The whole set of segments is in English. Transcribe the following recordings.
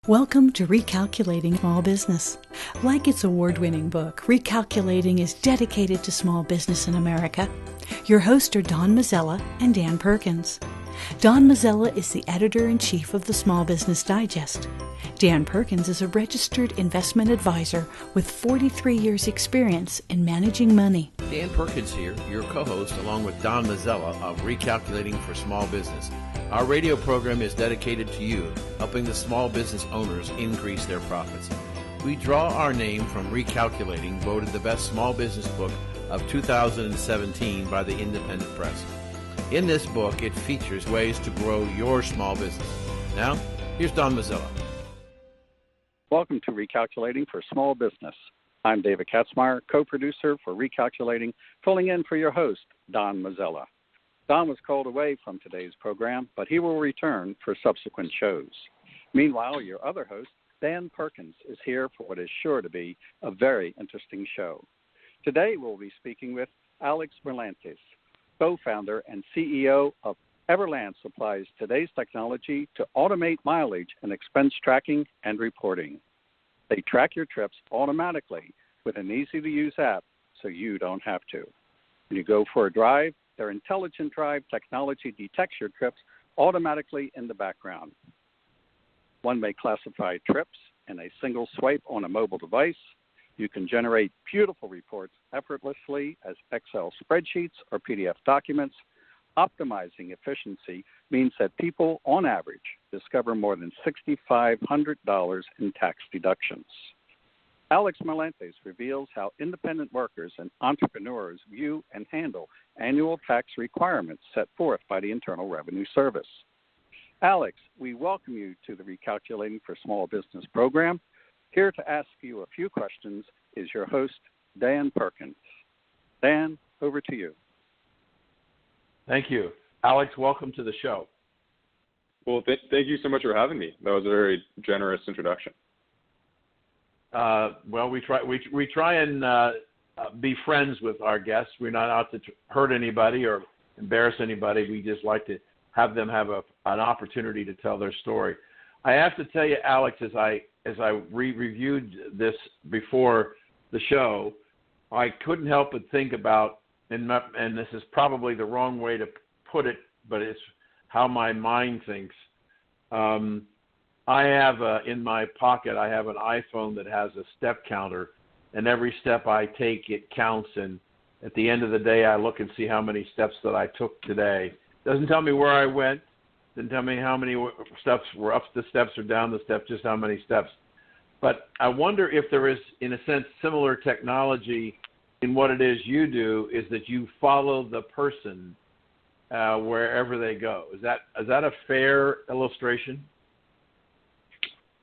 Welcome to Recalculating Small Business. Like its award-winning book, Recalculating is dedicated to small business in America. Your hosts are Don Mazzella and Dan Perkins. Don Mazzella is the editor-in-chief of the Small Business Digest. Dan Perkins is a registered investment advisor with 43 years' experience in managing money. Dan Perkins here, your co-host, along with Don Mazzella of Recalculating for Small Business. Our radio program is dedicated to you, helping the small business owners increase their profits. We draw our name from Recalculating, voted the best small business book of 2017 by the Independent Press. In this book, it features ways to grow your small business. Now, here's Don Mazzella. Welcome to Recalculating for Small Business. I'm David Katzmeyer, co-producer for Recalculating, filling in for your host, Don Mazzella. Don was called away from today's program, but he will return for subsequent shows. Meanwhile, your other host, Dan Perkins, is here for what is sure to be a very interesting show. Today, we'll be speaking with Alex Marlantes, co-founder and CEO of Everlance. Applies today's technology to automate mileage and expense tracking and reporting. They track your trips automatically with an easy-to-use app so you don't have to. When you go for a drive, their intelligent drive technology detects your trips automatically in the background. One may classify trips in a single swipe on a mobile device. You can generate beautiful reports effortlessly as Excel spreadsheets or PDF documents. Optimizing efficiency means that people, on average, discover more than $6,500 in tax deductions. Alex Marlantes reveals how independent workers and entrepreneurs view and handle annual tax requirements set forth by the Internal Revenue Service. Alex, we welcome you to the Recalculating for Small Business program. Here to ask you a few questions is your host, Dan Perkins. Dan, over to you. Thank you. Alex, welcome to the show. Well, thank you so much for having me. That was a very generous introduction. Well, we try and be friends with our guests. We're not out to hurt anybody or embarrass anybody. We just like to have them have an opportunity to tell their story. I have to tell you, Alex, as I reviewed this before the show, I couldn't help but think about, and this is probably the wrong way to put it, but it's how my mind thinks. I have in my pocket, I have an iPhone that has a step counter, and every step I take, it counts, and at the end of the day, I look and see how many steps that I took today. Doesn't tell me where I went, doesn't tell me how many steps were up the steps or down the steps, just how many steps. But I wonder if there is, in a sense, similar technology in what it is you do, is that you follow the person wherever they go. Is that a fair illustration?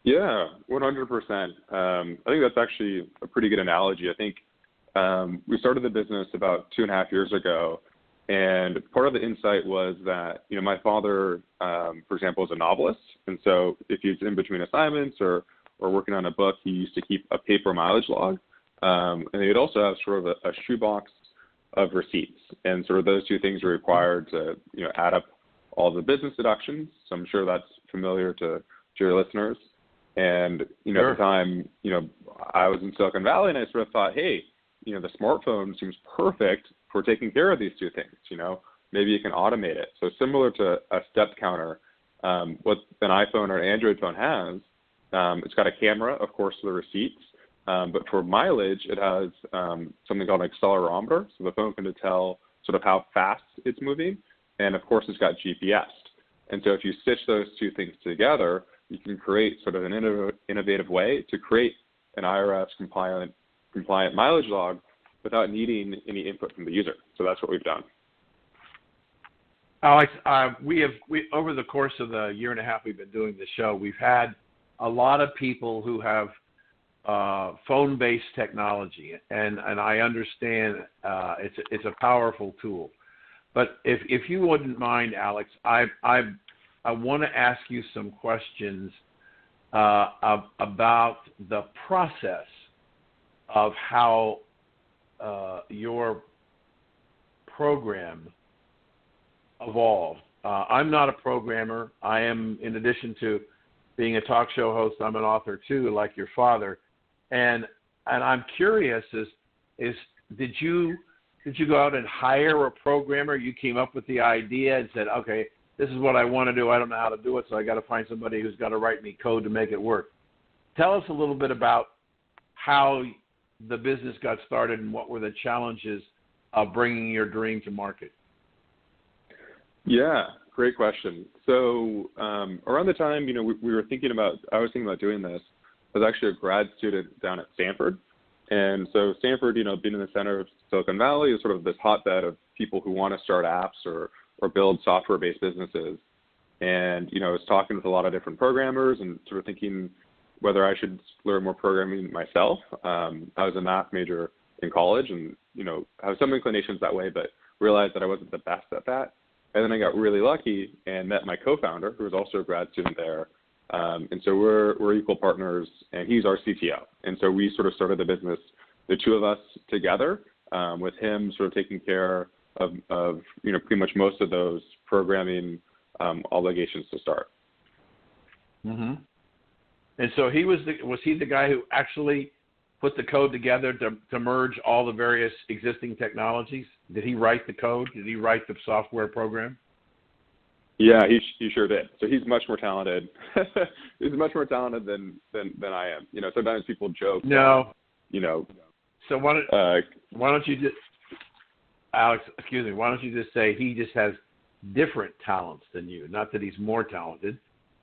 Yeah, 100%. I think that's actually a pretty good analogy. I think we started the business about 2.5 years ago, and part of the insight was that, my father, for example, is a novelist, and so if he's in between assignments or working on a book, he used to keep a paper mileage log, and he'd also have sort of a shoebox of receipts, and sort of those two things are required to, add up all the business deductions. So I'm sure that's familiar to your listeners. And, Sure. At the time, I was in Silicon Valley, and I sort of thought, hey, the smartphone seems perfect for taking care of these two things. Maybe you can automate it. So similar to a step counter, what an iPhone or an Android phone has, it's got a camera, of course, for the receipts. But for mileage, it has something called an accelerometer. So the phone can tell sort of how fast it's moving. And, of course, it's got GPS. And so if you stitch those two things together, you can create sort of an innovative way to create an IRS compliant mileage log without needing any input from the user. So that's what we've done. Alex, we over the course of the 1.5 years we've been doing this show, we've had a lot of people who have phone-based technology, and I understand it's a powerful tool. But if you wouldn't mind, Alex, I want to ask you some questions about the process of how your program evolved. I'm not a programmer. I am, in addition to being a talk show host, I'm an author too, like your father. And I'm curious, did you go out and hire a programmer? You came up with the idea and said, okay, this is what I want to do. I don't know how to do it, so I got to find somebody who's got to write me code to make it work. Tell us a little bit about how the business got started and what were the challenges of bringing your dream to market. Yeah, great question. So around the time, I was thinking about doing this. I was actually a grad student down at Stanford. And so Stanford, being in the center of Silicon Valley, is sort of this hotbed of people who want to start apps or build software-based businesses. And, I was talking with a lot of different programmers and sort of thinking whether I should learn more programming myself. I was a math major in college and, have some inclinations that way, but realized that I wasn't the best at that. And then I got really lucky and met my co-founder, who was also a grad student there. And so we're equal partners, and he's our CTO. And so we sort of started the business, the two of us together, with him sort of taking care of pretty much most of those programming obligations to start. Mm-hmm. And so was he the guy who actually put the code together to merge all the various existing technologies? Did he write the code? Did he write the software program? Yeah, he sure did. So he's much more talented. He's much more talented than I am. Sometimes people joke. No. So why don't you just, Alex? Excuse me. Why don't you just say he just has different talents than you? Not that he's more talented.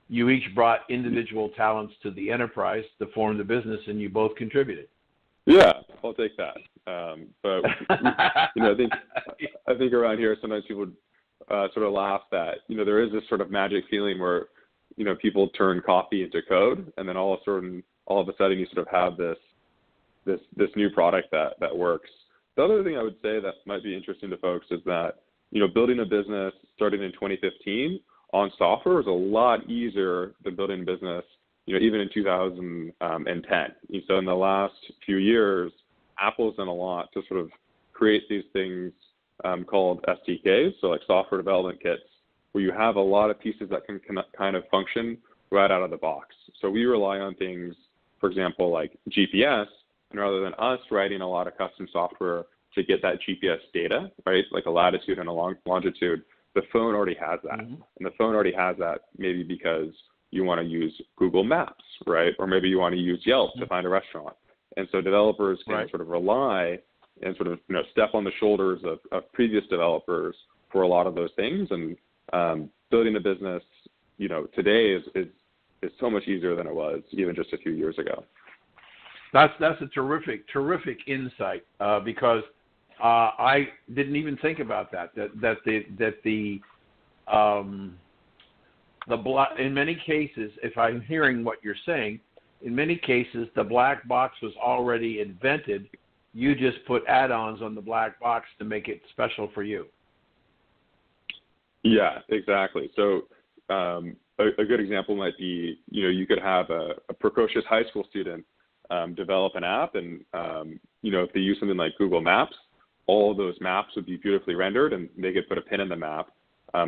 You each brought individual talents to the enterprise to form the business, and you both contributed. Yeah, I'll take that. But I think around here sometimes people sort of laugh that there is this sort of magic feeling where people turn coffee into code, and then all of a sudden you sort of have this new product that works. The other thing I would say that might be interesting to folks is that building a business starting in 2015 on software is a lot easier than building a business even in 2010. So in the last few years, Apple's done a lot to sort of create these things called SDKs, so like software development kits, where you have a lot of pieces that can kind of function right out of the box. So we rely on things, for example, like GPS, and rather than us writing a lot of custom software to get that GPS data, right, like a latitude and a longitude, the phone already has that. Mm-hmm. And the phone already has that maybe because you want to use Google Maps, right, or maybe you want to use Yelp to find a restaurant. And so developers can sort of rely and sort of step on the shoulders of previous developers for a lot of those things. And building a business, today is so much easier than it was even just a few years ago. That's a terrific insight because I didn't even think about that in many cases, if I'm hearing what you're saying, in many cases the black box was already invented. You just put add-ons on the black box to make it special for you. Yeah, exactly. So a good example might be, you could have a precocious high school student develop an app, and if they use something like Google Maps, all of those maps would be beautifully rendered, and they could put a pin in the map.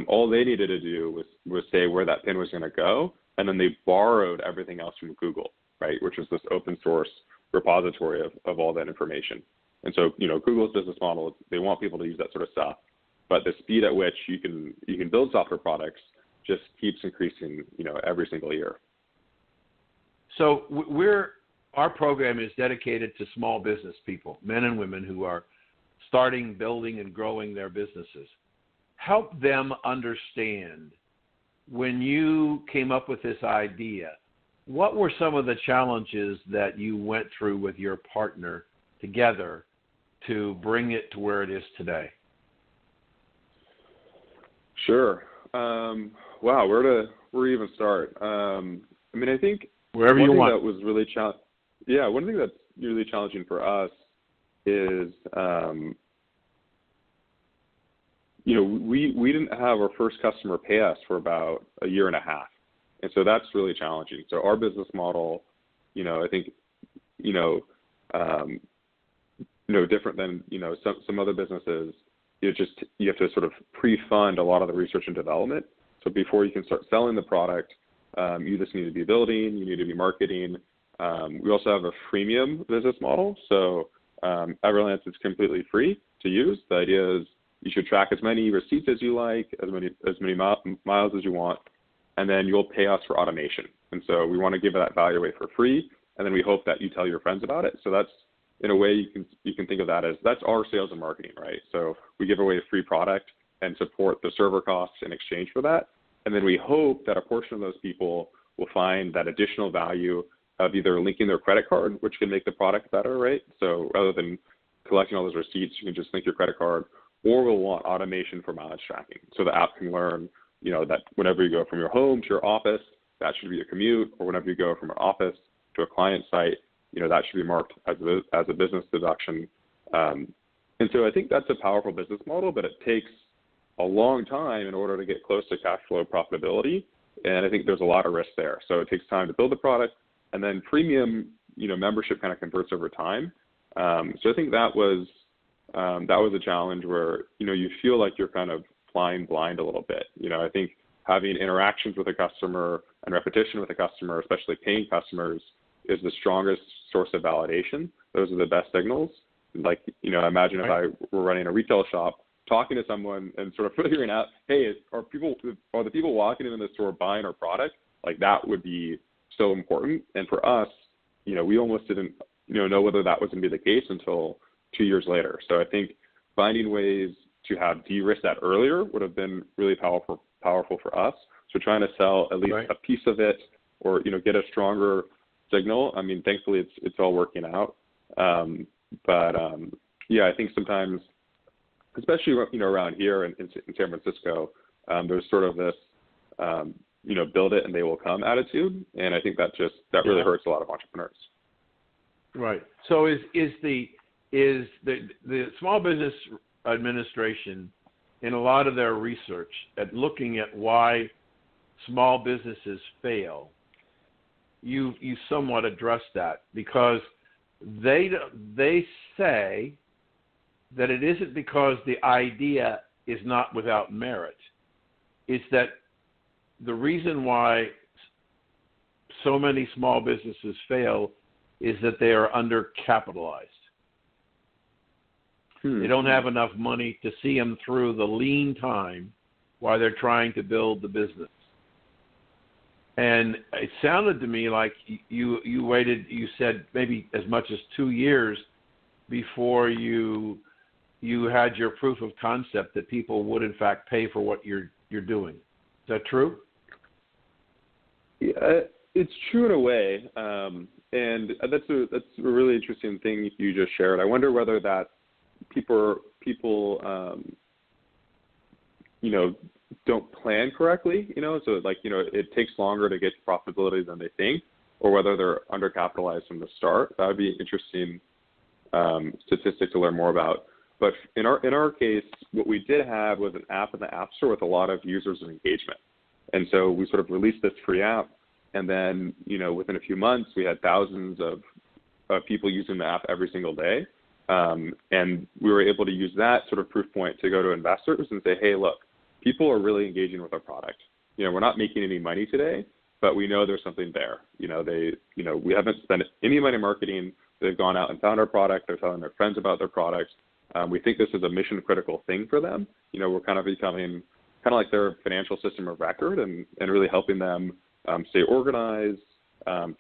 All they needed to do was say where that pin was going to go, and then they borrowed everything else from Google, right, which is this open source repository of all that information. And so, Google's business model, they want people to use that sort of stuff, but the speed at which you can build software products just keeps increasing, every single year. So our program is dedicated to small business people, men and women who are starting, building, and growing their businesses. Help them understand, when you came up with this idea, what were some of the challenges that you went through with your partner together to bring it to where it is today? Sure. Wow, where do even start? I think wherever you want. That was really one thing that's really challenging for us is, we didn't have our first customer pay us for about a year and a half. And so that's really challenging. So our business model, I think, different than, some other businesses, you have to sort of pre-fund a lot of the research and development. So before you can start selling the product, You just need to be building, you need to be marketing. We also have a freemium business model. So Everlance is completely free to use. The idea is you should track as many receipts as you like, as many miles as you want, and then you'll pay us for automation. And so we want to give that value away for free, and then we hope that you tell your friends about it. So that's, in a way, you can think of that as that's our sales and marketing, right? So we give away a free product and support the server costs in exchange for that. And then we hope that a portion of those people will find that additional value of either linking their credit card, which can make the product better, right? So rather than collecting all those receipts, you can just link your credit card, or we'll want automation for mileage tracking. So the app can learn, that whenever you go from your home to your office, that should be a commute, or whenever you go from an office to a client site, that should be marked as a business deduction. And so I think that's a powerful business model, but it takes a long time in order to get close to cash flow profitability. And I think there's a lot of risk there. So it takes time to build the product, and then premium, membership kind of converts over time. So I think that was a challenge where, you feel like you're kind of flying blind a little bit. I think having interactions with a customer and repetition with a customer, especially paying customers, is the strongest source of validation. Those are the best signals. Like, imagine if I were running a retail shop, talking to someone and sort of figuring out, hey, are the people walking into the store buying our product? Like, that would be so important. And for us, we almost didn't, know whether that was going to be the case until 2 years later. So I think finding ways to have de-risked that earlier would have been really powerful for us. So trying to sell at least a piece of it, or get a stronger signal. I mean, thankfully it's all working out. I think sometimes, especially around here in San Francisco, there's sort of this build it and they will come attitude, and I think that really hurts a lot of entrepreneurs. Right. So is the Small Business Administration, in a lot of their research at looking at why small businesses fail, you somewhat address that, because they say that it isn't because the idea is not without merit. It's that the reason why so many small businesses fail is that they are undercapitalized. They don't have enough money to see them through the lean time while they're trying to build the business. And it sounded to me like you waited, you said maybe as much as 2 years before you had your proof of concept that people would in fact pay for what you're doing. Is that true? Yeah, it's true in a way, and that's a really interesting thing you just shared. I wonder whether that people don't plan correctly, so it takes longer to get to profitability than they think, or whether they're undercapitalized from the start. That would be an interesting statistic to learn more about. But in our case, what we did have was an app in the App Store with a lot of users and engagement. And so we sort of released this free app, and then, within a few months, we had thousands of people using the app every single day. And we were able to use that sort of proof point to go to investors and say, hey, look, people are really engaging with our product. We're not making any money today, but we know there's something there. We haven't spent any money marketing. They've gone out and found our product. They're telling their friends about their product. We think this is a mission critical thing for them. We're kind of becoming kind of like their financial system of record, and really helping them stay organized,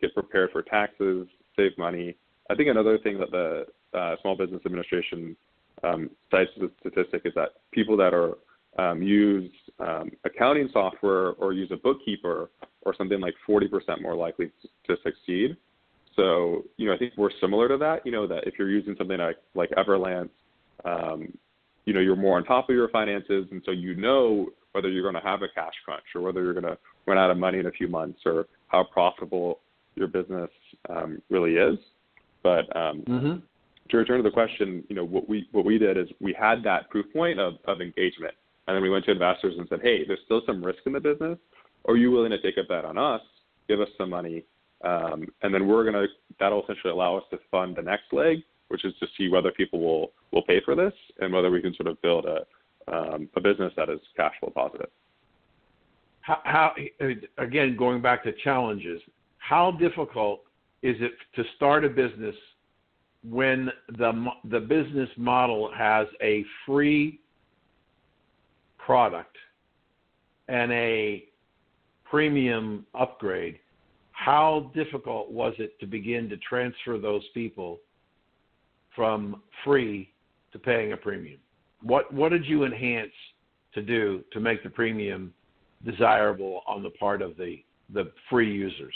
get prepared for taxes, save money. I think another thing that the Small Business Administration cites as a statistic is that people that are use accounting software or use a bookkeeper or something like 40% more likely to succeed. So, I think we're similar to that, that if you're using something like Everlance, you're more on top of your finances, and so whether you're going to have a cash crunch or whether you're going to run out of money in a few months, or how profitable your business really is. But to return to the question, what we did is we had that proof point of engagement, and then we went to investors and said, hey, there's still some risk in the business. Are you willing to take a bet on us? Give us some money, and then that'll essentially allow us to fund the next leg, which is to see whether people will pay for this and whether we can sort of build a business that is cash flow positive. how again, going back to challenges, how difficult is it to start a business when the business model has a free product and a premium upgrade? How difficult was it to begin to transfer those people from free to paying a premium? What did you enhance to do to make the premium desirable on the part of the free users?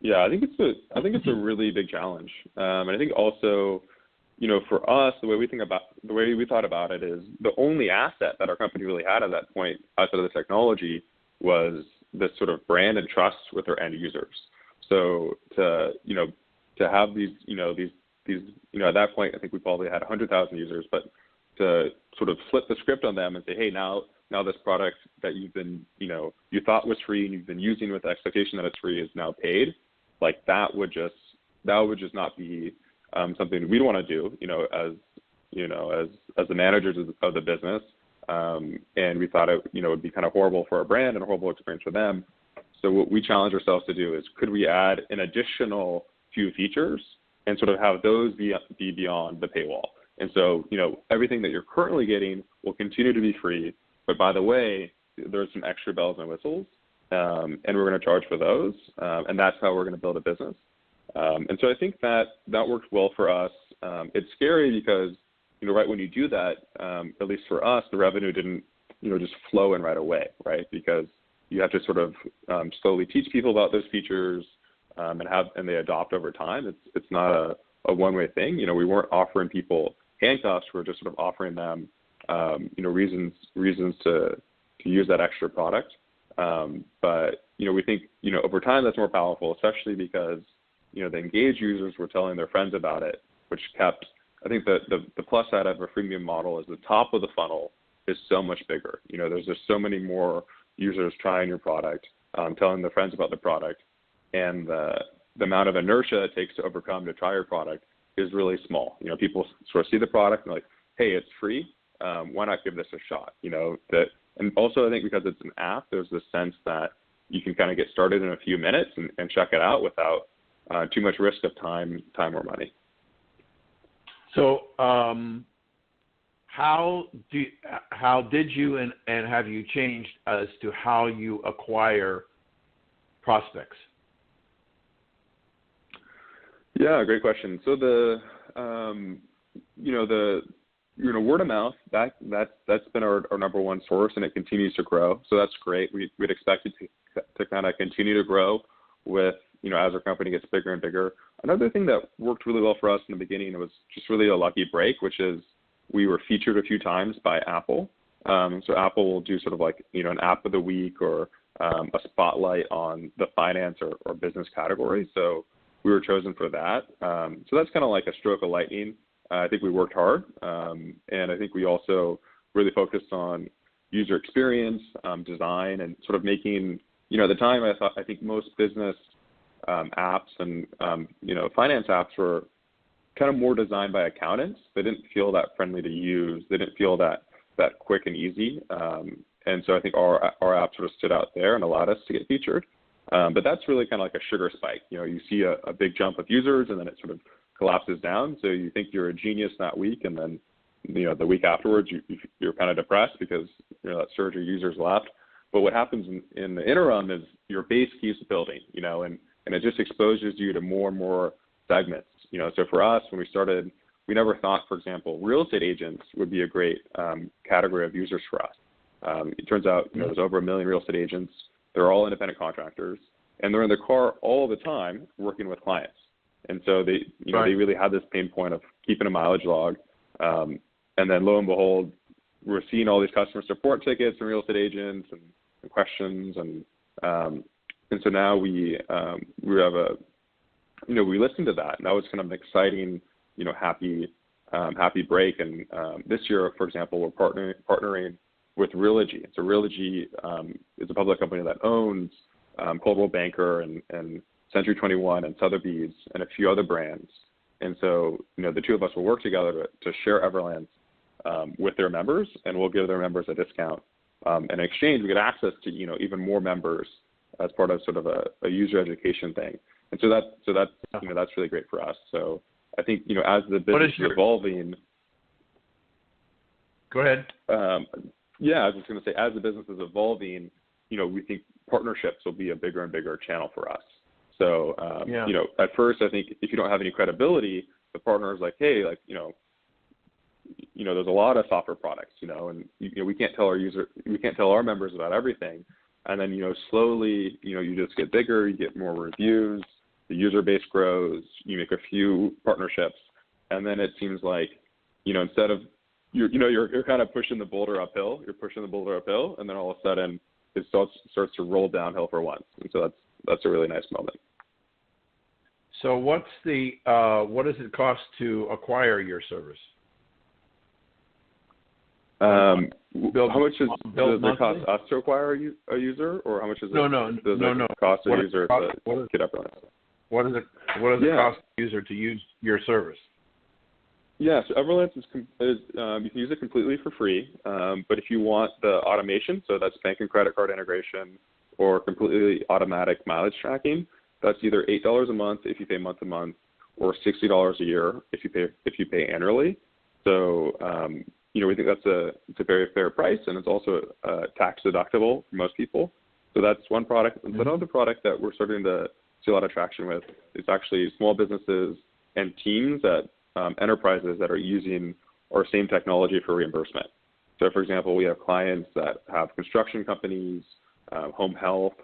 Yeah, I think it's a really big challenge, and I think also, for us, the way we thought about it is the only asset that our company really had at that point outside of the technology was this sort of brand and trust with our end users. So to have these at that point, I think we probably had 100,000 users, but to sort of flip the script on them and say, hey, now this product that you've been, you thought was free and you've been using with the expectation that it's free is now paid, like that would just not be something we'd want to do, as the managers of the business. And we thought it would be kind of horrible for our brand and a horrible experience for them. So what we challenged ourselves to do is, could we add an additional few features and sort of have those be beyond the paywall? And so, everything that you're currently getting will continue to be free, but by the way, there's some extra bells and whistles, and we're going to charge for those, and that's how we're going to build a business. And so I think that worked well for us. It's scary because, right when you do that, at least for us, the revenue didn't, just flow in right away, right? Because you have to sort of slowly teach people about those features, and they adopt over time. It's not a one-way thing. We weren't offering people handcuffs. We're just sort of offering them, reasons to use that extra product. But we think, over time that's more powerful, especially because, the engaged users were telling their friends about it, which kept, I think the plus side of a freemium model is the top of the funnel is so much bigger. There's just so many more users trying your product, telling their friends about the product, and the amount of inertia it takes to overcome to try your product is really small. People sort of see the product and like, hey, it's free. Why not give this a shot? And also I think because it's an app, there's this sense that you can kind of get started in a few minutes and check it out without too much risk of time or money. So how did you and have you changed as to how you acquire prospects? Yeah, great question. So the word of mouth, that's been our number one source, and it continues to grow. So that's great. We'd expect it to kind of continue to grow with, as our company gets bigger and bigger. Another thing that worked really well for us in the beginning was just really a lucky break, which is we were featured a few times by Apple. So Apple will do sort of like, an app of the week or a spotlight on the finance or business category. So we were chosen for that. So that's kind of like a stroke of lightning. I think we worked hard, and I think we also really focused on user experience, design, and sort of making, at the time I think most business apps and, finance apps were kind of more designed by accountants. They didn't feel that friendly to use. They didn't feel that quick and easy. And so I think our app sort of stood out there and allowed us to get featured. But that's really kind of like a sugar spike. You see a big jump of users, and then it sort of collapses down. So you think you're a genius that week, and then the week afterwards you're kind of depressed because that surge of users left. But what happens in the interim is your base keeps building, and it just exposes you to more and more segments. So for us, when we started, we never thought, for example, real estate agents would be a great category of users for us. It turns out there's over 1 million real estate agents. They're all independent contractors, and they're in their car all the time working with clients. And so they really had this pain point of keeping a mileage log. And then lo and behold, we're seeing all these customer support tickets from real estate agents and questions. And so now we have we listened to that, and that was kind of an exciting, happy break. And this year, for example, we're partnering with Realogy. So Realogy is a public company that owns Coldwell Banker and Century 21 and Sotheby's and a few other brands. And so, the two of us will work together to share Everlance with their members, and we'll give their members a discount And in exchange, we get access to, even more members as part of sort of a user education thing. And so that's that's really great for us. So I think, as the business is evolving. Go ahead. Yeah, I was just going to say, as the business is evolving, we think partnerships will be a bigger and bigger channel for us. So, at first, I think if you don't have any credibility, the partner is like, hey, there's a lot of software products, and we can't tell our members about everything. And then, slowly, you just get bigger, you get more reviews, the user base grows, you make a few partnerships, and then it seems like, instead of you're kind of pushing the boulder uphill, and then all of a sudden it starts to roll downhill for once. And so that's a really nice moment. So what does it cost to acquire your service? How much does it cost us to acquire a user, or how much does it cost a user to get Everlance? What does it cost a user to use your service? Yeah, so Everlance is you can use it completely for free, but if you want the automation, so that's bank and credit card integration or completely automatic mileage tracking, that's either $8 a month if you pay month to month, or $60 a year if you pay annually. So we think it's a very fair price, and it's also tax deductible for most people. So that's one product. Mm-hmm. Another product that we're starting to see a lot of traction with is actually small businesses and teams at enterprises that are using our same technology for reimbursement. So, for example, we have clients that have construction companies, home health.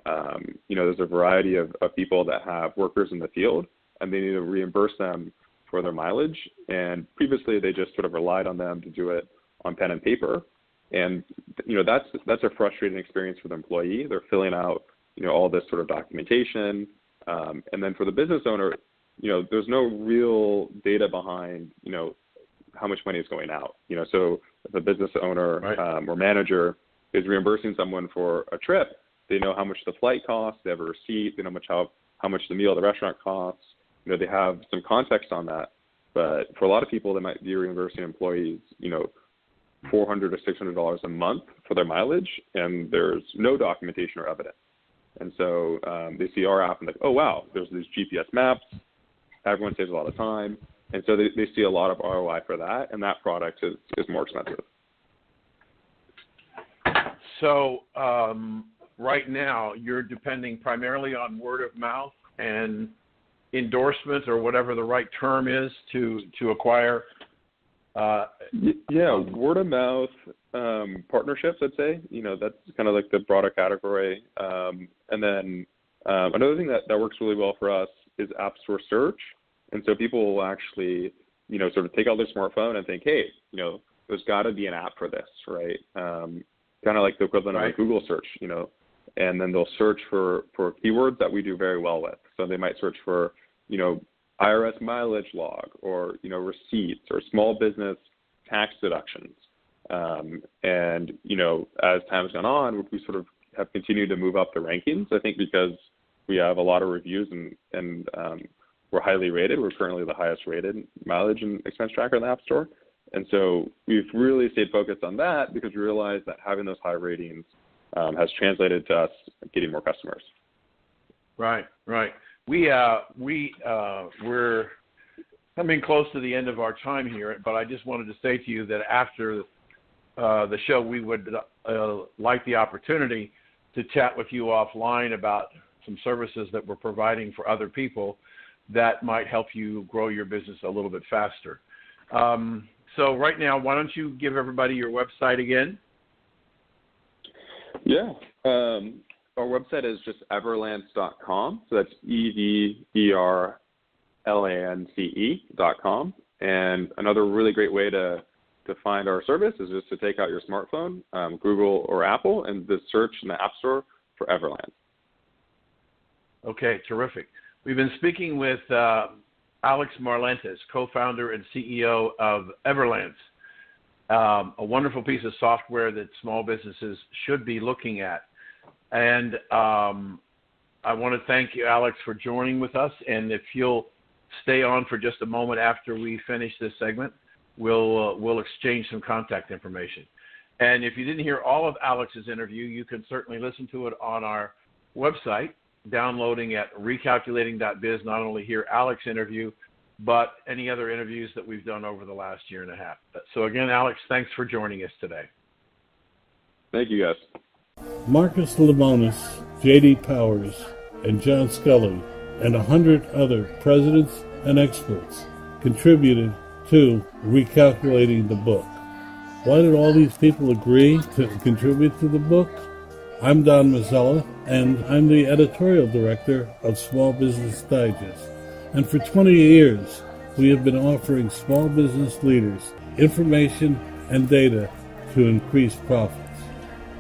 There's a variety of people that have workers in the field, and they need to reimburse them for their mileage. And previously, they just sort of relied on them to do it on pen and paper. And that's a frustrating experience for the employee. They're filling out all this sort of documentation, and then for the business owner, there's no real data behind, how much money is going out. So if a business owner or manager is reimbursing someone for a trip, they know how much the flight costs, they have a receipt, they know how much the meal at the restaurant costs. They have some context on that. But for a lot of people, they might be reimbursing employees, $400 or $600 a month for their mileage, and there's no documentation or evidence. And so they see our app and like, oh, wow, there's these GPS maps. Everyone saves a lot of time. And so they see a lot of ROI for that, and that product is more expensive. So right now you're depending primarily on word of mouth and endorsement, or whatever the right term is, to acquire. Word of mouth, partnerships, I'd say. That's kind of like the broader category. And then another thing that works really well for us is App Store search. And so people will actually, sort of take out their smartphone and think, hey, there's got to be an app for this, right? Kind of like the equivalent of a Google search, and then they'll search for keywords that we do very well with. So they might search for, IRS mileage log, or, receipts, or small business tax deductions. And, as time has gone on, we sort of have continued to move up the rankings, I think, because we have a lot of reviews and we're highly rated. We're currently the highest rated mileage and expense tracker in the App Store. And so we've really stayed focused on that because we realized that having those high ratings has translated to us getting more customers. Right. We're coming close to the end of our time here, but I just wanted to say to you that after the show, we would like the opportunity to chat with you offline about some services that we're providing for other people that might help you grow your business a little bit faster. So right now, why don't you give everybody your website again? Yeah. Our website is just everlance.com. So that's everlance.com. And another really great way to find our service is just to take out your smartphone, Google or Apple, and just search in the App Store for Everlance. Okay, terrific. We've been speaking with Alex Marlantes, co-founder and CEO of Everlance, a wonderful piece of software that small businesses should be looking at. And I want to thank you, Alex, for joining with us. And if you'll stay on for just a moment after we finish this segment, we'll exchange some contact information. And if you didn't hear all of Alex's interview, you can certainly listen to it on our website, downloading at recalculating.biz, not only hear Alex's interview, but any other interviews that we've done over the last year and a half. So again, Alex, thanks for joining us today. Thank you, guys. Marcus Lemonis, J.D. Powers, and John Scully, and 100 other presidents and experts contributed to Recalculating the book. Why did all these people agree to contribute to the book? I'm Don Mazzella, and I'm the editorial director of Small Business Digest. And for 20 years, we have been offering small business leaders information and data to increase profits.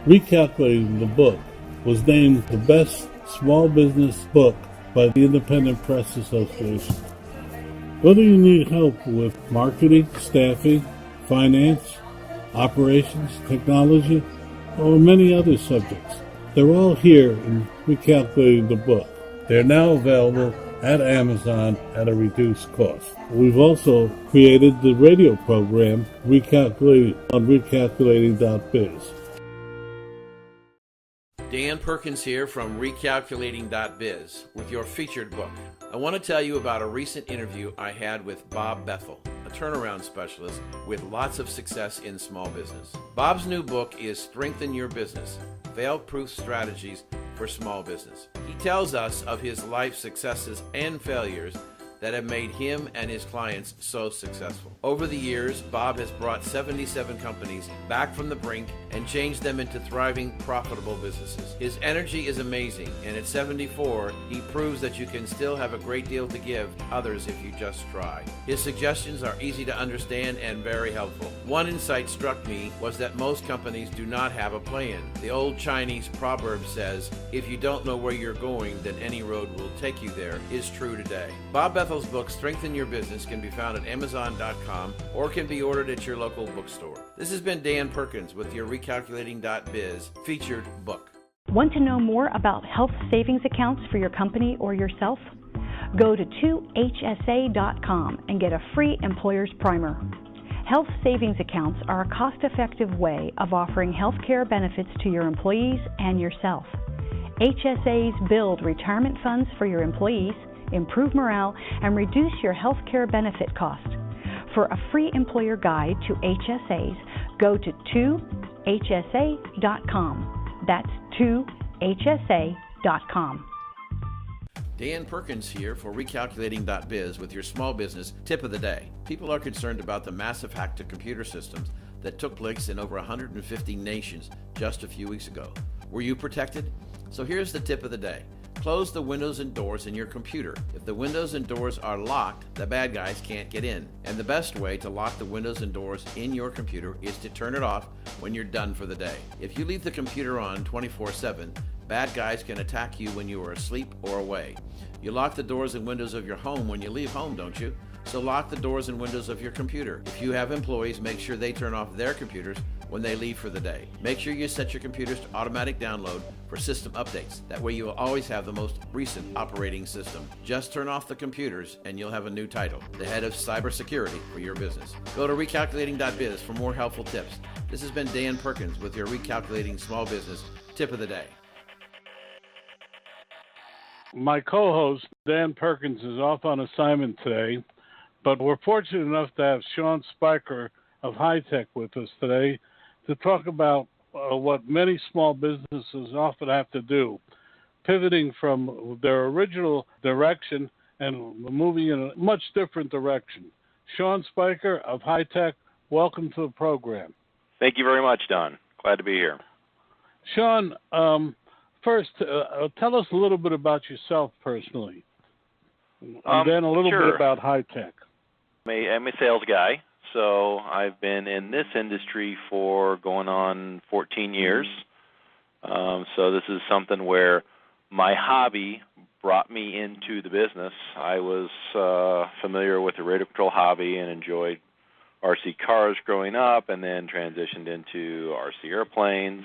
Recalculating the book was named the best small business book by the Independent Press Association. Whether you need help with marketing, staffing, finance, operations, technology, or many other subjects, they're all here in Recalculating the book. They're now available at Amazon at a reduced cost. We've also created the radio program Recalculating on recalculating.biz. Dan Perkins here from recalculating.biz with your featured book. I want to tell you about a recent interview I had with Bob Bethel, a turnaround specialist with lots of success in small business. Bob's new book is Strengthen Your Business, Fail-Proof Strategies for Small Business. He tells us of his life successes and failures that have made him and his clients so successful. Over the years, Bob has brought 77 companies back from the brink and changed them into thriving, profitable businesses. His energy is amazing, and at 74, he proves that you can still have a great deal to give others if you just try. His suggestions are easy to understand and very helpful. One insight struck me was that most companies do not have a plan. The old Chinese proverb says, if you don't know where you're going, then any road will take you there, is true today. Bob Bethel's book, Strengthen Your Business, can be found at Amazon.com or can be ordered at your local bookstore. This has been Dan Perkins with your Recalculating.biz featured book. Want to know more about health savings accounts for your company or yourself? Go to 2hsa.com and get a free employer's primer. Health savings accounts are a cost-effective way of offering health care benefits to your employees and yourself. HSAs build retirement funds for your employees, improve morale, and reduce your health care benefit cost. For a free employer guide to HSAs, go to 2hsa.com. That's 2hsa.com. Dan Perkins here for Recalculating.biz with your small business tip of the day. People are concerned about the massive hack to computer systems that took place in over 150 nations just a few weeks ago. Were you protected? So here's the tip of the day. Close the windows and doors in your computer. If the windows and doors are locked, the bad guys can't get in. And the best way to lock the windows and doors in your computer is to turn it off when you're done for the day. If you leave the computer on 24/7, bad guys can attack you when you are asleep or away. You lock the doors and windows of your home when you leave home, don't you? So lock the doors and windows of your computer. If you have employees, make sure they turn off their computers when they leave for the day. Make sure you set your computers to automatic download for system updates. That way you will always have the most recent operating system. Just turn off the computers and you'll have a new title, the head of cybersecurity for your business. Go to recalculating.biz for more helpful tips. This has been Dan Perkins with your Recalculating Small Business Tip of the Day. My co-host, Dan Perkins, is off on assignment today, but we're fortunate enough to have Shawn Spiker of HiTec with us today to talk about what many small businesses often have to do, pivoting from their original direction and moving in a much different direction. Shawn Spiker of HiTec, welcome to the program. Thank you very much, Don. Glad to be here. Shawn, first, tell us a little bit about yourself personally, and then a little bit about HiTec. I'm a sales guy, so I've been in this industry for going on 14 years. So this is something where my hobby brought me into the business. I was familiar with the radio control hobby and enjoyed RC cars growing up, and then transitioned into RC airplanes.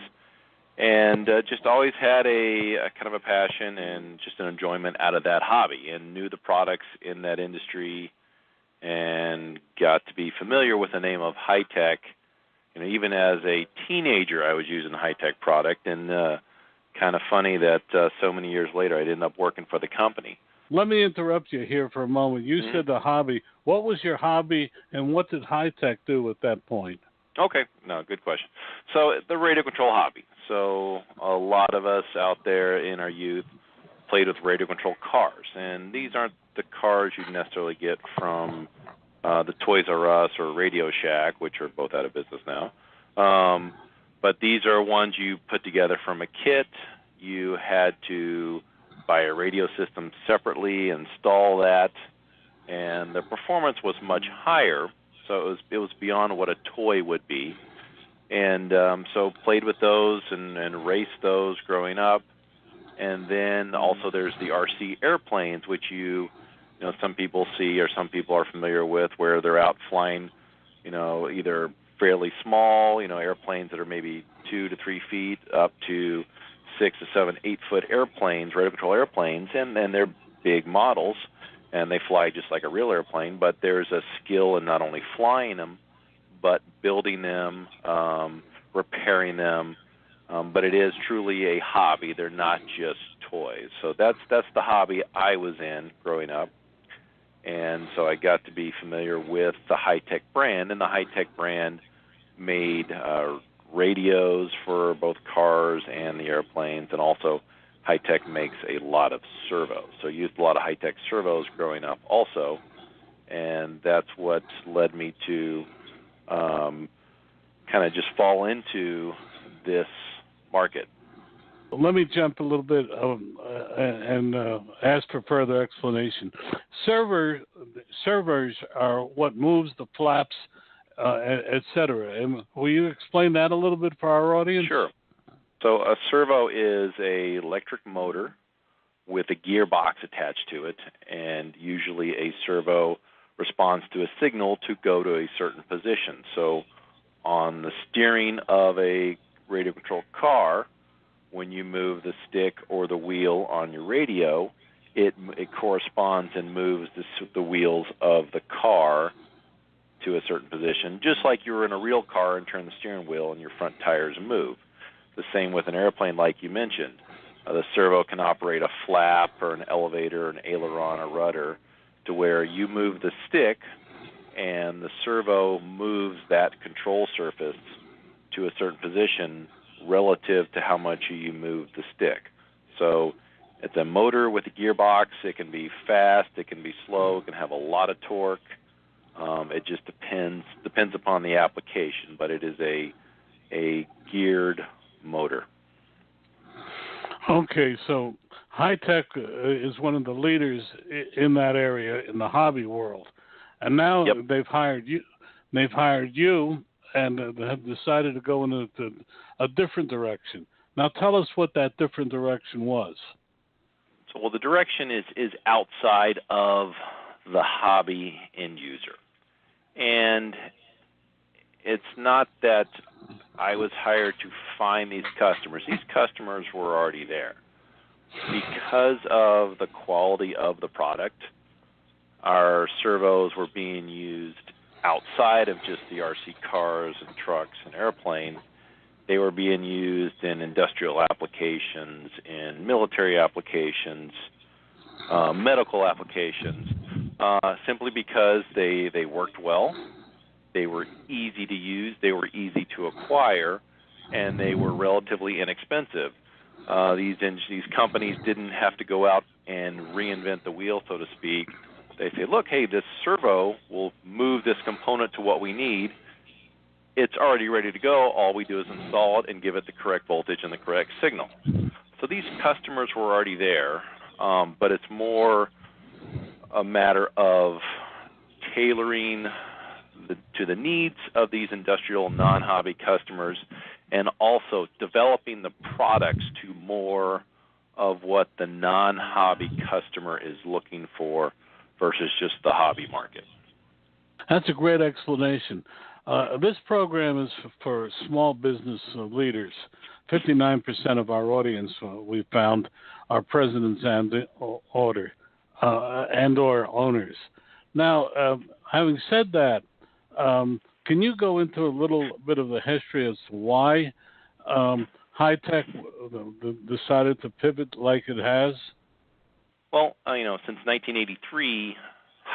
And just always had a kind of a passion and just an enjoyment out of that hobby, and knew the products in that industry, and got to be familiar with the name of HiTec, even as a teenager, I was using a HiTec product, and kind of funny that so many years later I'd end up working for the company. Let me interrupt you here for a moment. You said the hobby. What was your hobby, and what did HiTec do at that point? Okay, no, good question. So the radio control hobby. So a lot of us out there in our youth played with radio control cars, and these aren't the cars you'd necessarily get from the Toys R Us or Radio Shack, which are both out of business now. But these are ones you put together from a kit. You had to buy a radio system separately, install that, and the performance was much higher. So it was beyond what a toy would be. And so played with those and raced those growing up. And then also there's the RC airplanes, which some people see or some people are familiar with, where they're out flying, either fairly small, airplanes that are maybe 2 to 3 feet up to 6 to 7, 8 foot airplanes, radio control airplanes, and they're big models, and they fly just like a real airplane. But there's a skill in not only flying them, but building them, repairing them. But it is truly a hobby. They're not just toys. So that's the hobby I was in growing up. And so I got to be familiar with the HiTec brand, and the HiTec brand made radios for both cars and the airplanes, and also HiTec makes a lot of servos. So I used a lot of HiTec servos growing up also, and that's what led me to kind of just fall into this market. Let me jump a little bit and ask for further explanation. Servers are what moves the flaps, et cetera. And will you explain that a little bit for our audience? Sure. So a servo is a electric motor with a gearbox attached to it, and usually a servo responds to a signal to go to a certain position. So on the steering of a radio control car, when you move the stick or the wheel on your radio, it corresponds and moves the wheels of the car to a certain position, just like you were in a real car and turn the steering wheel and your front tires move. The same with an airplane, like you mentioned. The servo can operate a flap or an elevator, an aileron, a rudder, to where you move the stick and the servo moves that control surface to a certain position relative to how much you move the stick. So it's a motor with a gearbox. It can be fast, it can be slow, it can have a lot of torque. It just depends upon the application, but it is a geared motor. Okay, so HiTec is one of the leaders in that area in the hobby world, and now they've hired you. And have decided to go in a different direction. Now, tell us what that different direction was. So, well, the direction is outside of the hobby end user. And it's not that I was hired to find these customers. These customers were already there. Because of the quality of the product, our servos were being used outside of just the RC cars and trucks and airplanes. They were being used in industrial applications, in military applications, medical applications, simply because they worked well, they were easy to use, they were easy to acquire, and they were relatively inexpensive. These companies didn't have to go out and reinvent the wheel, so to speak. They say, look, hey, this servo will move this component to what we need. It's already ready to go. All we do is install it and give it the correct voltage and the correct signal. So these customers were already there, but it's more a matter of tailoring to the needs of these industrial non-hobby customers, and also developing the products to more of what the non-hobby customer is looking for versus just the hobby market. That's a great explanation. This program is for small business leaders. 59% of our audience, we found, are presidents and or owners. Now, having said that, can you go into a little bit of the history as to why HiTec decided to pivot like it has? Well, since 1983,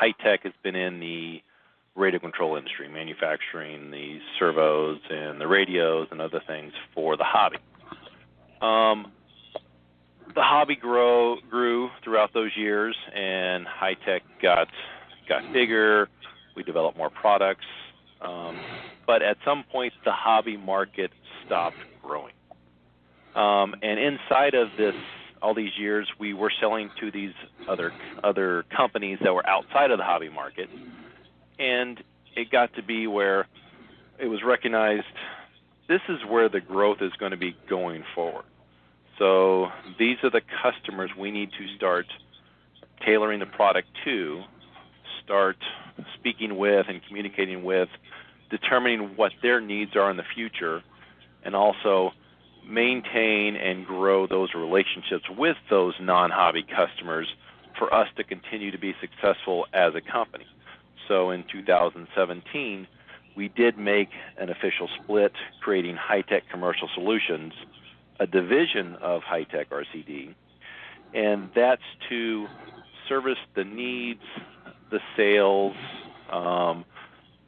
HiTec has been in the radio control industry, manufacturing the servos and the radios and other things for the hobby. The hobby grew throughout those years, and HiTec got bigger. We developed more products, but at some point the hobby market stopped growing. And inside of all these years, we were selling to these other companies that were outside of the hobby market, and it got to be where it was recognized this is where the growth is going to be going forward. So these are the customers we need to start tailoring the product to, start speaking with and communicating with, determining what their needs are in the future, and also maintain and grow those relationships with those non-hobby customers for us to continue to be successful as a company. So in 2017, we did make an official split, creating HiTec Commercial Solutions, a division of HiTec RCD, and that's to service the needs, the sales,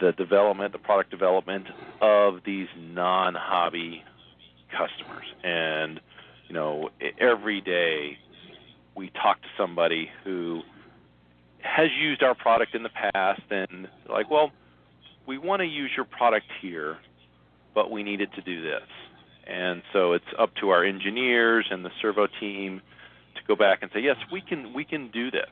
the development, the product development of these non-hobby customers. And, every day we talk to somebody who has used our product in the past and like, well, we want to use your product here, but we need it to do this. And so it's up to our engineers and the servo team to go back and say, yes, we can do this.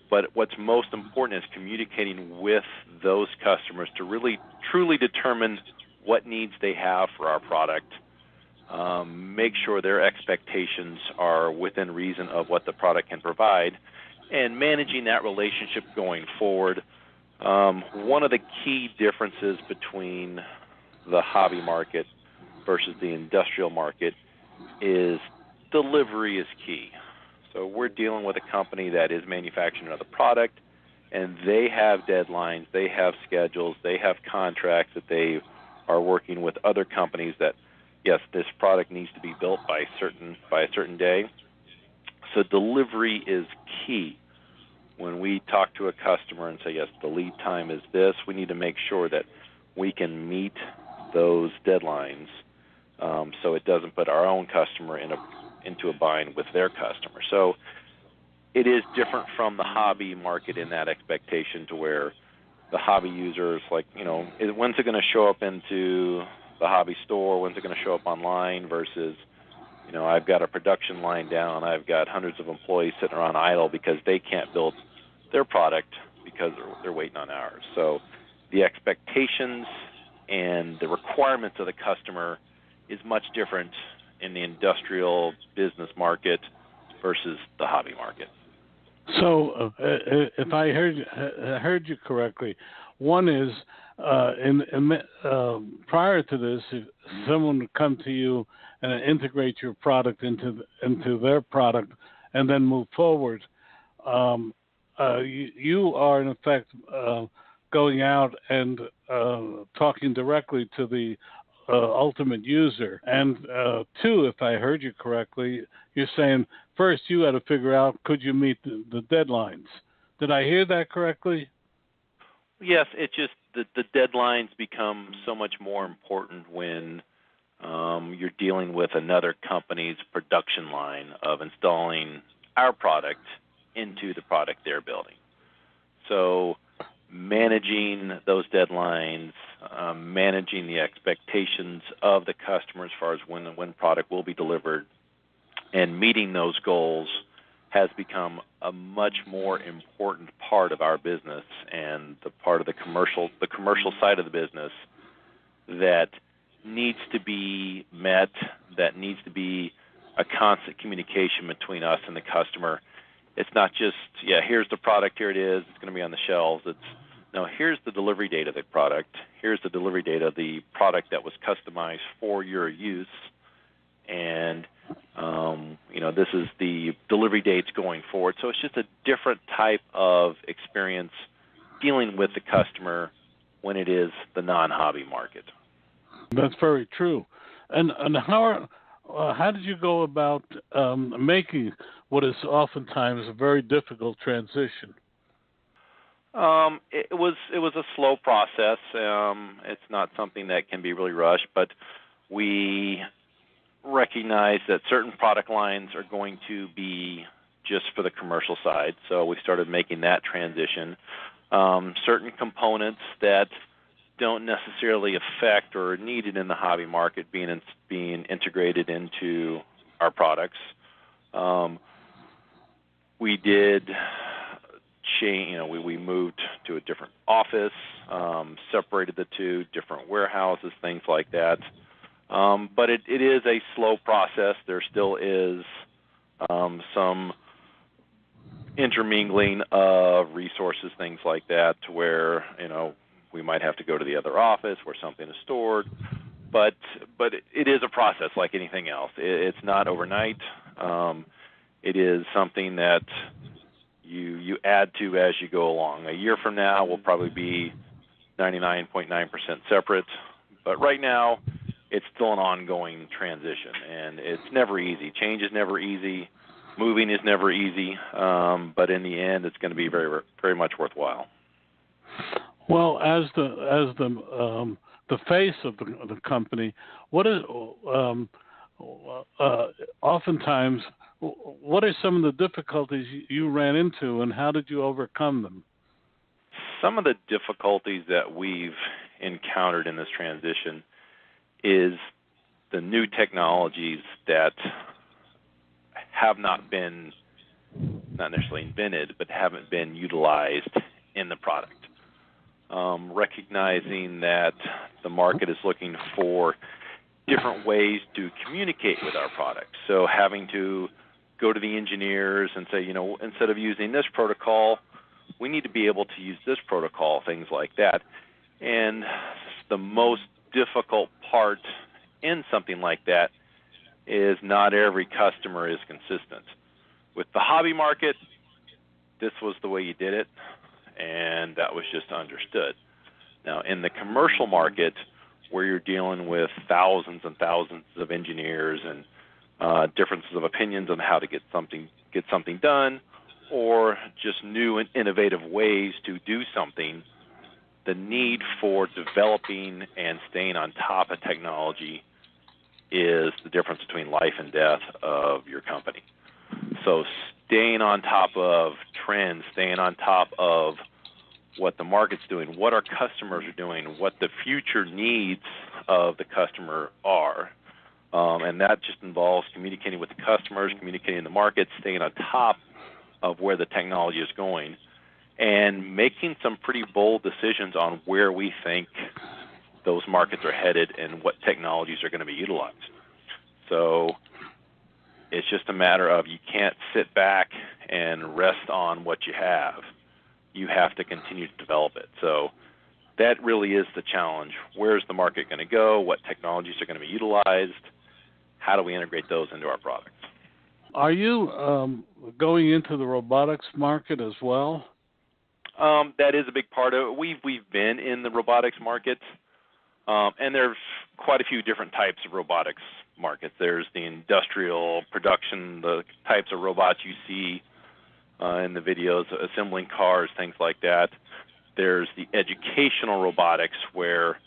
But what's most important is communicating with those customers to really truly determine what needs they have for our product, make sure their expectations are within reason of what the product can provide, and managing that relationship going forward. One of the key differences between the hobby market versus the industrial market is delivery is key. So we're dealing with a company that is manufacturing another product, and they have deadlines, they have schedules, they have contracts that they are working with other companies that, yes, this product needs to be built by a certain day. So delivery is key. When we talk to a customer and say, yes, the lead time is this, we need to make sure that we can meet those deadlines so it doesn't put our own customer into a bind with their customer. So it is different from the hobby market in that expectation, to where the hobby user is like, when's it going to show up into the hobby store? When's it going to show up online? Versus, I've got a production line down. I've got hundreds of employees sitting around idle because they can't build their product because they're waiting on ours. So the expectations and the requirements of the customer is much different in the industrial business market versus the hobby market. So, if I heard you correctly, one is prior to this, if someone would come to you and integrate your product into their product and then move forward, you are in effect going out and talking directly to the ultimate user. And two, if I heard you correctly, you're saying first you had to figure out, could you meet the deadlines? Did I hear that correctly? Yes, it just the deadlines become so much more important when you're dealing with another company's production line of installing our product into the product they're building. So managing those deadlines, managing the expectations of the customer as far as when product will be delivered, and meeting those goals has become a much more important part of our business, and the part of the commercial side of the business that needs to be met, that needs to be a constant communication between us and the customer. It's not just, here's the product, here it is, it's going to be on the shelves. It's, no, here's the delivery date of the product. Here's the delivery date of the product that was customized for your use. And, this is the delivery dates going forward. So it's just a different type of experience dealing with the customer when it is the non-hobby market. That's very true. And how did you go about making what is oftentimes a very difficult transition? It was a slow process. It's not something that can be really rushed, but we recognize that certain product lines are going to be just for the commercial side, so we started making that transition. Certain components that don't necessarily affect or are needed in the hobby market being integrated into our products. We did change. We moved to a different office, separated the two, different warehouses, things like that. But it is a slow process. There still is some intermingling of resources, things like that, to where we might have to go to the other office where something is stored. But it is a process like anything else. It's not overnight. It is something that you add to as you go along. A year from now, we'll probably be 99.9% separate. But right now, it's still an ongoing transition, and it's never easy. Change is never easy. Moving is never easy. But in the end, it's going to be very, very much worthwhile. Well, as the face of the company, what is oftentimes what are some of the difficulties you ran into, and how did you overcome them? Some of the difficulties that we've encountered in this transition is the new technologies that have not been, not necessarily invented, but haven't been utilized in the product. Recognizing that the market is looking for different ways to communicate with our products. So having to go to the engineers and say, instead of using this protocol, we need to be able to use this protocol, things like that. And the most difficult part in something like that is not every customer is consistent. With the hobby market, this was the way you did it, and that was just understood. Now, in the commercial market, where you're dealing with thousands and thousands of engineers and differences of opinions on how to get something done, or just new and innovative ways to do something, the need for developing and staying on top of technology is the difference between life and death of your company. So staying on top of trends, staying on top of what the market's doing, what our customers are doing, what the future needs of the customer are. And that just involves communicating with the customers, communicating in the market, staying on top of where the technology is going, and making some pretty bold decisions on where we think those markets are headed and what technologies are going to be utilized. So it's just a matter of, you can't sit back and rest on what you have. You have to continue to develop it. So that really is the challenge. Where's the market going to go? What technologies are going to be utilized? How do we integrate those into our products? Are you going into the robotics market as well? That is a big part of it. We've been in the robotics market, and there's quite a few different types of robotics markets. There's the industrial production, the types of robots you see in the videos, assembling cars, things like that. There's the educational robotics, where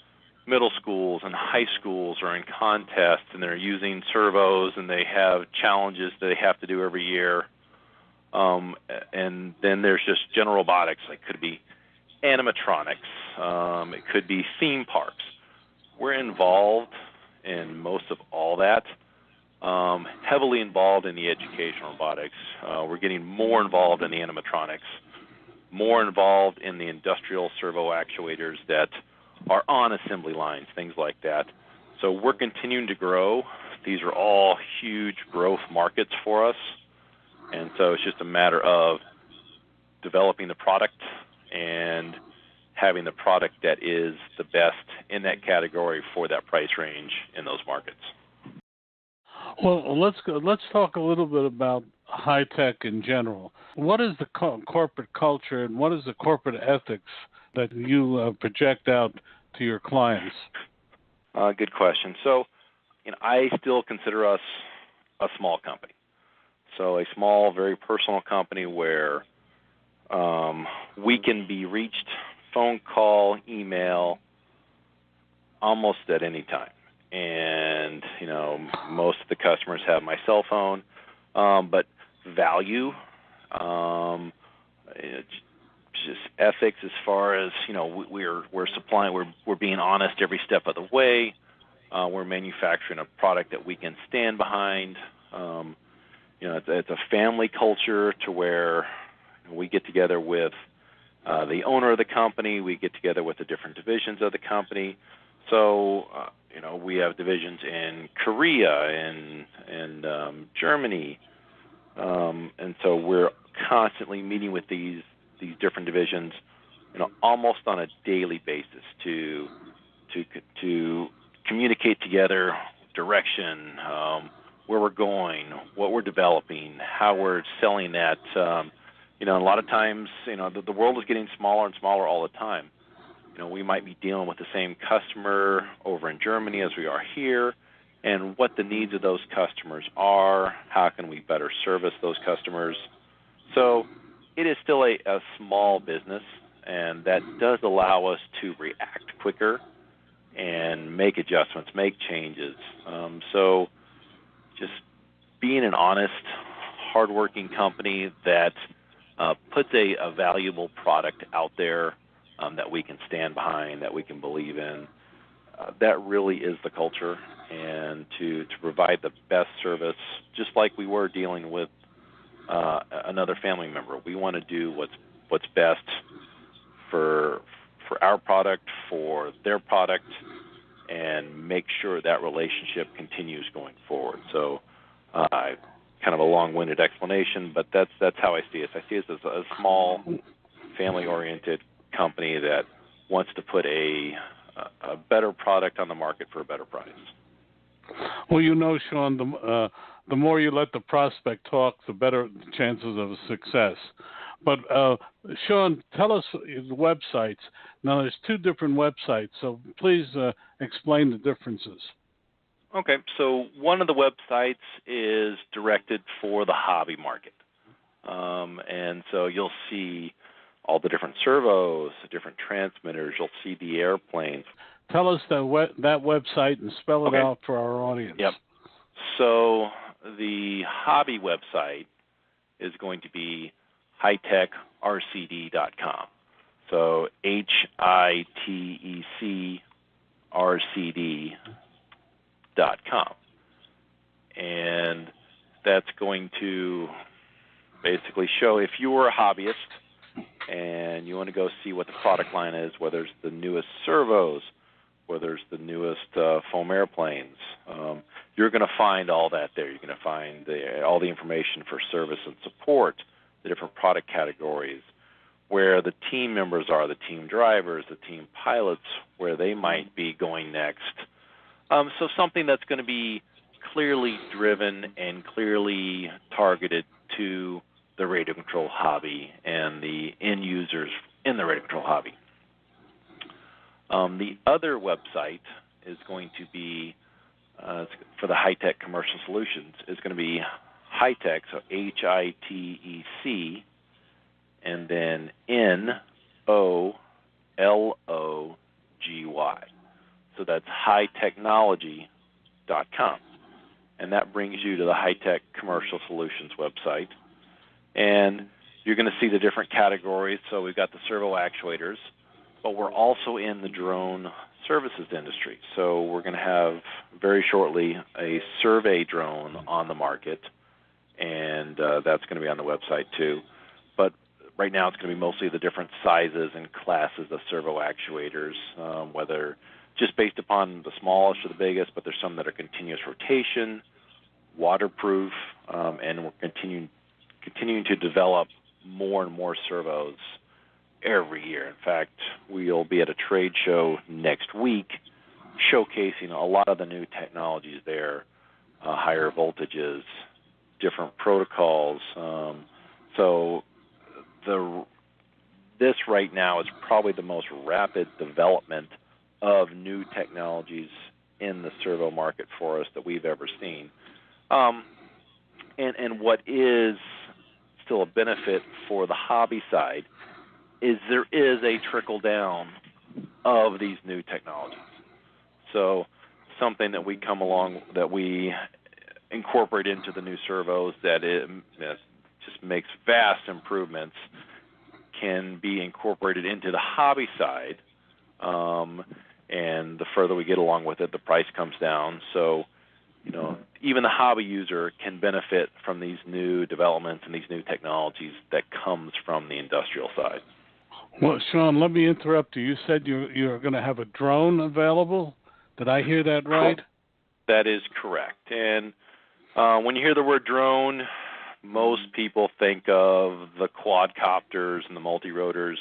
middle schools and high schools are in contests and they're using servos and they have challenges that they have to do every year. And then there's just general robotics, like could be animatronics, it could be theme parks. We're involved in most of all that, heavily involved in the educational robotics. We're getting more involved in the animatronics, more involved in the industrial servo actuators that are on assembly lines, things like that. So we're continuing to grow. These are all huge growth markets for us. And so it's just a matter of developing the product and having the product that is the best in that category for that price range in those markets. Well, let's talk a little bit about HiTec in general. What is the corporate culture and what is the corporate ethics that you project out to your clients? Good question. So, I still consider us a small company. So a small, very personal company where we can be reached, phone call, email, almost at any time. And, most of the customers have my cell phone, but value, it's just ethics as far as, we're supplying, we're being honest every step of the way. We're manufacturing a product that we can stand behind. It's a family culture to where we get together with the owner of the company. We get together with the different divisions of the company. So, we have divisions in Korea and Germany, and so we're constantly meeting with these different divisions, almost on a daily basis to communicate together direction, where we're going, what we're developing, how we're selling that. A lot of times, the world is getting smaller and smaller all the time. We might be dealing with the same customer over in Germany as we are here, and what the needs of those customers are, how can we better service those customers. So it is still a small business, and that does allow us to react quicker and make adjustments, make changes. So just being an honest, hardworking company that puts a valuable product out there that we can stand behind, that we can believe in, that really is the culture. And to provide the best service, just like we were dealing with another family member. We want to do what's best for our product, for their product, and make sure that relationship continues going forward. So kind of a long-winded explanation, but that's how I see it. I see it as a small, family-oriented company that wants to put a better product on the market for a better price. Well, Shawn, the more you let the prospect talk, the better the chances of success. But, Shawn, tell us the websites. Now, there's two different websites, so please explain the differences. Okay, so one of the websites is directed for the hobby market. And so you'll see all the different servos, the different transmitters. You'll see the airplanes. Tell us that website and spell it out for our audience. Yep. So the hobby website is going to be HiTecRCD.com. So HiTecRCD.com. And that's going to basically show if you were a hobbyist and you want to go see what the product line is, whether it's the newest servos, whether it's the newest foam airplanes, you're going to find all that there. You're going to find all the information for service and support, the different product categories, where the team members are, the team drivers, the team pilots, where they might be going next. So something that's going to be clearly driven and clearly targeted to the radio control hobby and the end users in the radio control hobby. The other website is going to be, for the HiTec Commercial Solutions, is going to be HiTec, so HITEC, and then NOLOGY. So that's HiTechnology.com. And that brings you to the HiTec Commercial Solutions website. And you're going to see the different categories. So we've got the servo actuators, but we're also in the drone services industry. So we're going to have very shortly a survey drone on the market, and that's going to be on the website too. But right now it's going to be mostly the different sizes and classes of servo actuators, whether just based upon the smallest or the biggest, but there's some that are continuous rotation, waterproof, and we're continuing to develop more and more servos every year. In fact, we'll be at a trade show next week showcasing a lot of the new technologies there, higher voltages, different protocols. So this right now is probably the most rapid development of new technologies in the servo market for us that we've ever seen. And what is still a benefit for the hobby side is there is a trickle down of these new technologies. So something that we come along, that we incorporate into the new servos, that it just makes vast improvements, can be incorporated into the hobby side. And the further we get along with it, the price comes down. So, you know, even the hobby user can benefit from these new developments and these new technologies that comes from the industrial side. Well, Shawn, let me interrupt you. You said you're going to have a drone available. Did I hear that right? That is correct. And when you hear the word drone, most people think of the quadcopters and the multi-rotors,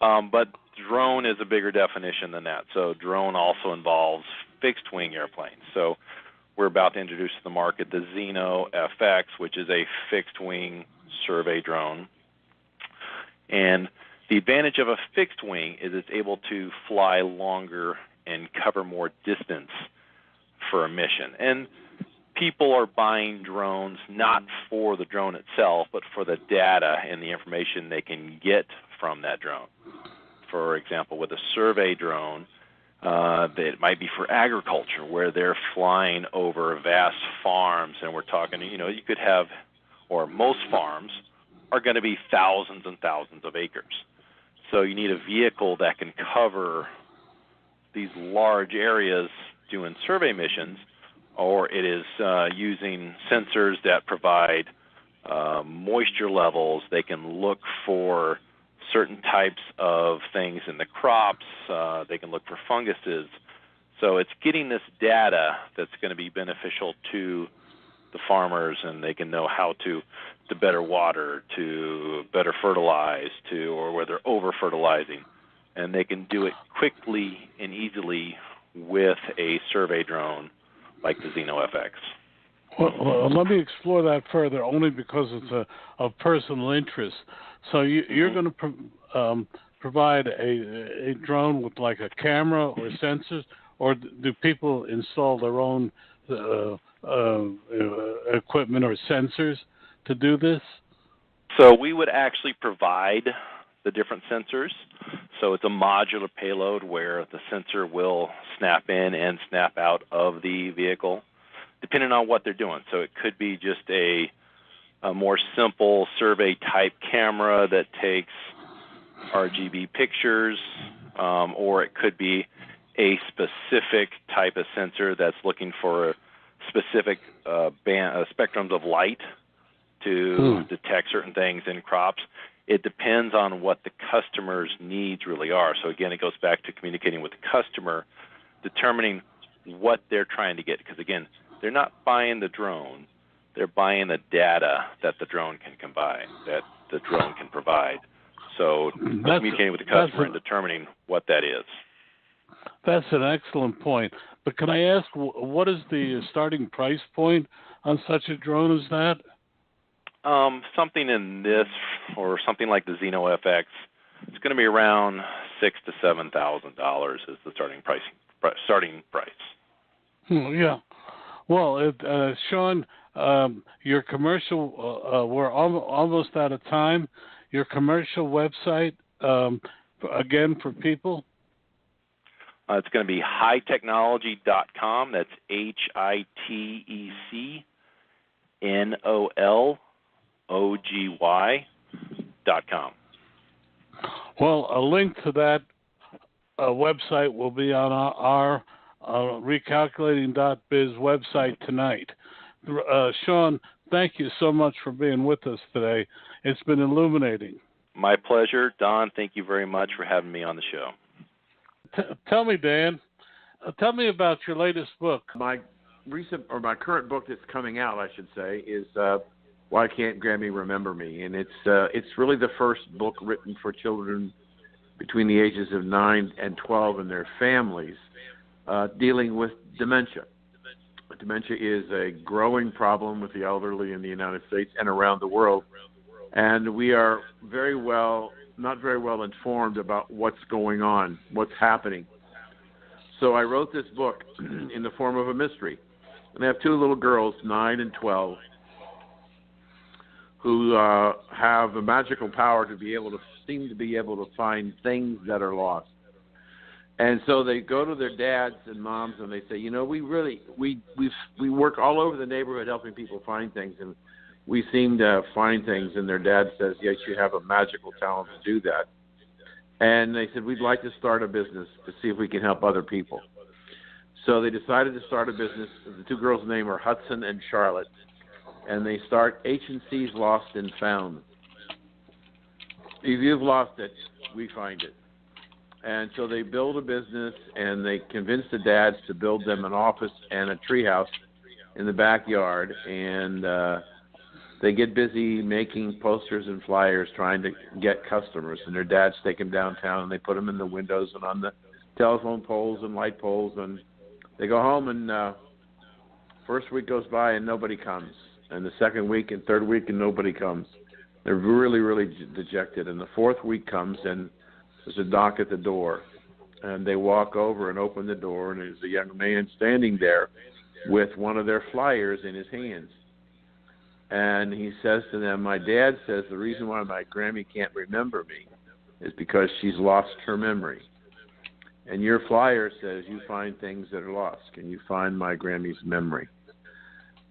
but drone is a bigger definition than that. So drone also involves fixed-wing airplanes. So we're about to introduce to the market the Xeno FX, which is a fixed-wing survey drone. And the advantage of a fixed wing is it's able to fly longer and cover more distance for a mission. And people are buying drones not for the drone itself, but for the data and the information they can get from that drone. For example, with a survey drone, it might be for agriculture, where they're flying over vast farms, and we're talking, you know, you could have, or most farms are going to be thousands and thousands of acres. So you need a vehicle that can cover these large areas doing survey missions, or it is using sensors that provide moisture levels. They can look for certain types of things in the crops. They can look for funguses. So it's getting this data that's going to be beneficial to the farmers, and they can know how to better water, to better fertilize, or where they're over-fertilizing. And they can do it quickly and easily with a survey drone like the Xeno FX. Well, let me explore that further, only because it's of personal interest. So you're going to provide a drone with like a camera or sensors, or do people install their own equipment or sensors to do this? So we would actually provide the different sensors. So it's a modular payload where the sensor will snap in and snap out of the vehicle, depending on what they're doing. So it could be just a more simple survey-type camera that takes RGB pictures, or it could be a specific type of sensor that's looking for specific spectrums of light to detect certain things in crops. It depends on what the customer's needs really are. So again, it goes back to communicating with the customer, determining what they're trying to get. Because again, they're not buying the drone; they're buying the data that the drone can provide. So communicating with the customer and determining what that is. That's an excellent point. But can I ask, what is the starting price point on such a drone as that? Something in this, or something like the Xeno FX, it's going to be around $6,000 to $7,000 is the starting price. Yeah. Well, Shawn, your commercial, we're almost out of time. Your commercial website, again, for people? It's going to be HiTechnology.com. That's HiTechnology.com. Well, a link to that website will be on our recalculating.biz website tonight. Shawn, thank you so much for being with us today. It's been illuminating. My pleasure. Don, thank you very much for having me on the show. Tell me, Dan, tell me about your latest book. My current book that's coming out, I should say, is Why Can't Grammy Remember Me? And it's really the first book written for children between the ages of 9 and 12 and their families, dealing with dementia. Dementia is a growing problem with the elderly in the United States and around the world. and we are not very well informed about what's going on, what's happening. So I wrote this book in the form of a mystery. And I have two little girls, 9 and 12, who have a magical power to seem to be able to find things that are lost. And so they go to their dads and moms and they say, we work all over the neighborhood helping people find things, and we seem to find things. And their dad says, yes, you have a magical talent to do that. And they said, we'd like to start a business to see if we can help other people. So they decided to start a business. The two girls' names are Hudson and Charlotte, and they start H&C's Lost and Found. If you've lost it, we find it. And so they build a business, and they convince the dads to build them an office and a treehouse in the backyard, and they get busy making posters and flyers trying to get customers. And their dads take them downtown, and they put them in the windows and on the telephone poles and light poles, and they go home, and first week goes by and nobody comes, and the second week and third week and nobody comes. They're really, really dejected. And the fourth week comes, and there's a knock at the door, and they walk over and open the door, and there's a young man standing there with one of their flyers in his hands. And he says to them, my dad says the reason why my Grammy can't remember me is because she's lost her memory. And your flyer says you find things that are lost. Can you find my Grammy's memory?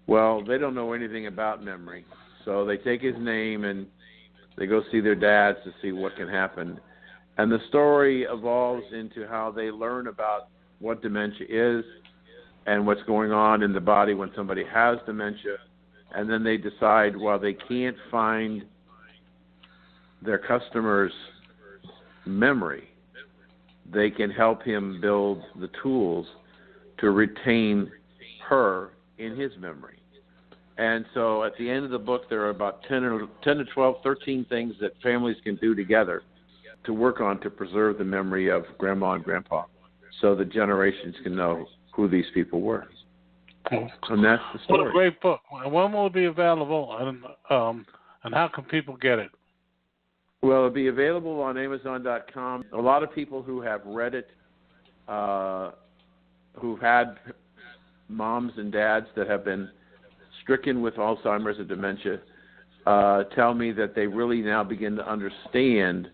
Well, they don't know anything about memory. So they take his name and they go see their dads to see what can happen. And the story evolves into how they learn about what dementia is and what's going on in the body when somebody has dementia. And then they decide, while they can't find their customer's memory, they can help him build the tools to retain her in his memory. And so at the end of the book, there are about 10 to 12, 13 things that families can do together to work on to preserve the memory of Grandma and Grandpa, so the generations can know who these people were. And that's the story. What a great book. When will it be available, and how can people get it? Well, it'll be available on Amazon.com. A lot of people who have read it, who've had moms and dads that have been stricken with Alzheimer's or dementia, tell me that they really now begin to understand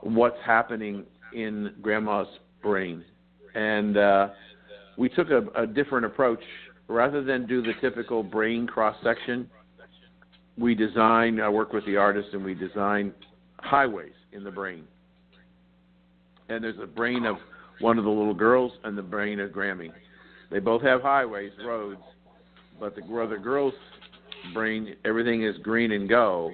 what's happening in Grandma's brain. And we took a different approach. Rather than do the typical brain cross-section, I work with the artist, and we design highways in the brain. And there's a brain of one of the little girls and the brain of Grammy. They both have highways, roads, but the girl's brain, everything is green and go.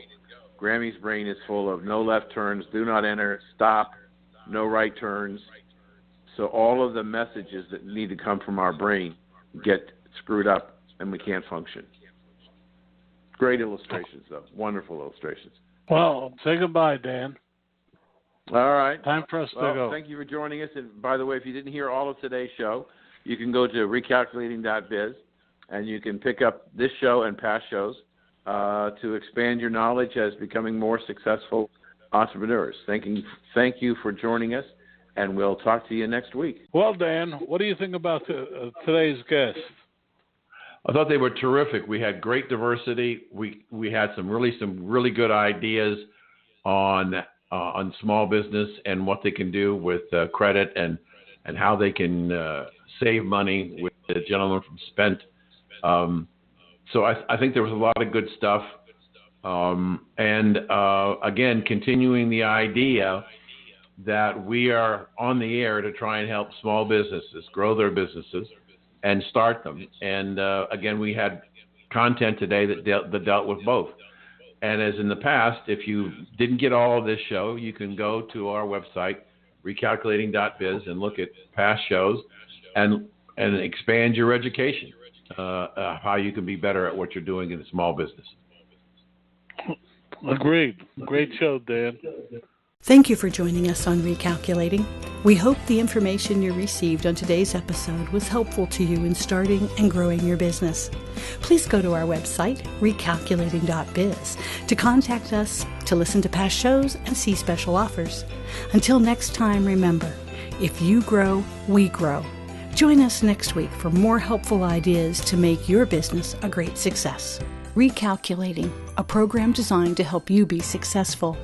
Grammy's brain is full of no left turns, do not enter, stop, no right turns. So all of the messages that need to come from our brain get screwed up, and we can't function. Great illustrations, though. Wonderful illustrations. Well, say goodbye, Dan. All right. Time for us to go. Thank you for joining us. And by the way, if you didn't hear all of today's show, you can go to recalculating.biz, and you can pick up this show and past shows to expand your knowledge as becoming more successful entrepreneurs. Thank you for joining us, and we'll talk to you next week. Well, Dan, what do you think about today's guest? I thought they were terrific. We had great diversity. We had some really good ideas on small business and what they can do with credit and how they can save money with the gentleman from Spent. So I think there was a lot of good stuff. And again, continuing the idea that we are on the air to try and help small businesses grow their businesses and start them. And again, we had content today that dealt with both. And as in the past, if you didn't get all of this show, you can go to our website, recalculating.biz, and look at past shows and expand your education, how you can be better at what you're doing in a small business. Agreed. Great show, Dan. Thank you for joining us on Recalculating. We hope the information you received on today's episode was helpful to you in starting and growing your business. Please go to our website, recalculating.biz, to contact us, to listen to past shows, and see special offers. Until next time, remember, if you grow, we grow. Join us next week for more helpful ideas to make your business a great success. Recalculating, a program designed to help you be successful.